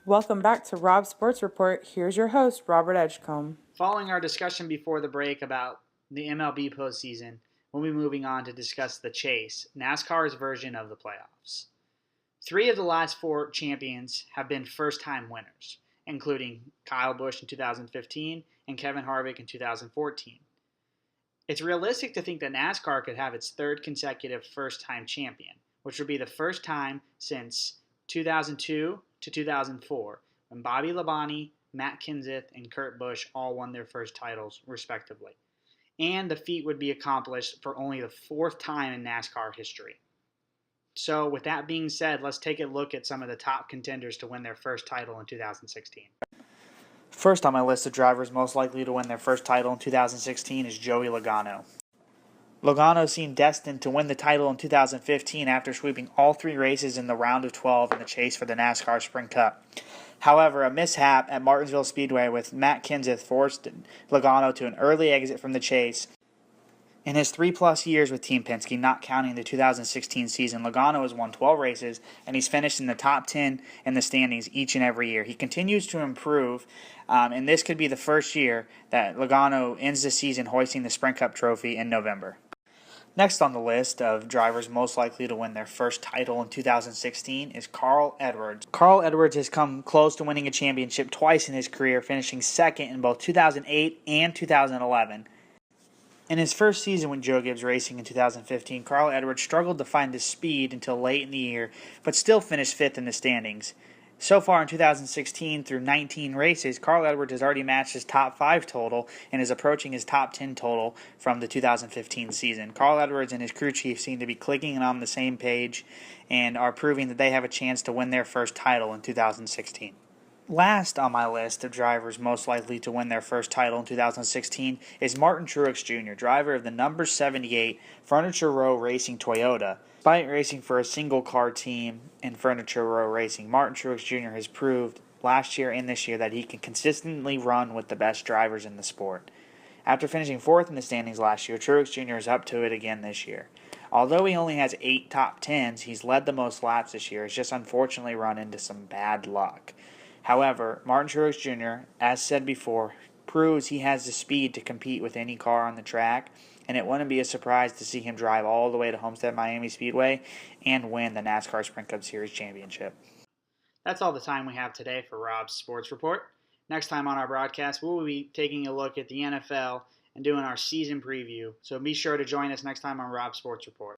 Welcome back to Rob's Sports Report. Here's your host, Robert Edgecombe. Following our discussion before the break about the MLB postseason, we'll be moving on to discuss the Chase, NASCAR's version of the playoffs. 3 of the last 4 champions have been first-time winners, including Kyle Busch in 2015 and Kevin Harvick in 2014. It's realistic to think that NASCAR could have its 3rd consecutive first-time champion, which would be the first time since 2002 to 2004, when Bobby Labonte, Matt Kenseth, and Kurt Busch all won their first titles, respectively. And the feat would be accomplished for only the 4th time in NASCAR history. So, with that being said, let's take a look at some of the top contenders to win their first title in 2016. First on my list of drivers most likely to win their first title in 2016 is Joey Logano. Logano seemed destined to win the title in 2015 after sweeping all 3 races in the round of 12 in the chase for the NASCAR Sprint Cup. However, a mishap at Martinsville Speedway with Matt Kenseth forced Logano to an early exit from the chase. In his 3+ years with Team Penske, not counting the 2016 season, Logano has won 12 races, and he's finished in the top 10 in the standings each and every year. He continues to improve, and this could be the first year that Logano ends the season hoisting the Sprint Cup trophy in November. Next on the list of drivers most likely to win their first title in 2016 is Carl Edwards. Carl Edwards has come close to winning a championship twice in his career, finishing second in both 2008 and 2011. In his first season with Joe Gibbs Racing in 2015, Carl Edwards struggled to find his speed until late in the year, but still finished 5th in the standings. So far in 2016, through 19 races, Carl Edwards has already matched his top 5 total and is approaching his top 10 total from the 2015 season. Carl Edwards and his crew chief seem to be clicking on the same page and are proving that they have a chance to win their first title in 2016. Last on my list of drivers most likely to win their first title in 2016 is Martin Truex Jr., driver of the number 78 Furniture Row Racing Toyota. Despite racing for a single-car team in Furniture Row Racing, Martin Truex Jr. has proved last year and this year that he can consistently run with the best drivers in the sport. After finishing 4th in the standings last year, Truex Jr. is up to it again this year. Although he only has 8 top 10s, he's led the most laps this year. He's just unfortunately run into some bad luck. However, Martin Truex Jr., as said before, proves he has the speed to compete with any car on the track, and it wouldn't be a surprise to see him drive all the way to Homestead Miami Speedway and win the NASCAR Sprint Cup Series championship. That's all the time we have today for Rob's Sports Report. Next time on our broadcast, we'll be taking a look at the NFL and doing our season preview, so be sure to join us next time on Rob's Sports Report.